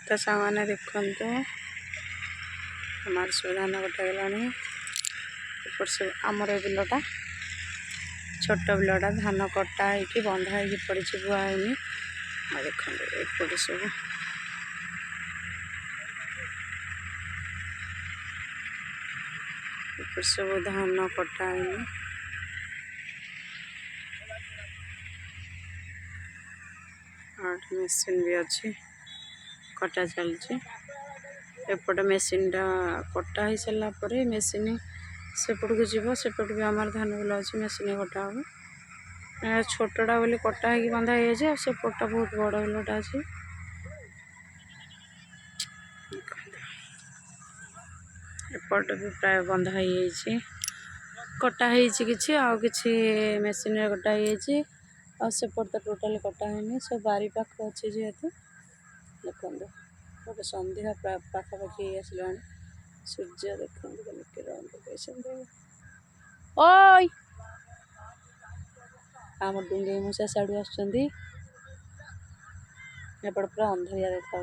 तो सामान देखते हमारे सब धान कटागलानी सब आमर बिलटा छोट बिलटा धान कटा हो बंधा हो पड़ी बुआईनी देखते एपटे सब सब धान कटा मेसीन भी अच्छी कटा चलती एपटे मेसीन टा कटा हो सारापर मेसीन सेपट को जीव सेपट भी आम धान बिल अच्छे मेसीन कटा हम छोटा बोली कटा हो बंधा हो सेपटा बहुत बड़ बिलटा अच्छे एपटे भी प्राय बंधा हो कटा कि मेसीन कटा सेपट तो टोटाल कटा है सब बारी पाख अच्छे जेहेतु देखते गोटे सन्ध्या पाखापाखि आसला सूर्य देखते ओय आम डुंगे मूषा साड़ू आसपट पूरा अंधारिया देखा।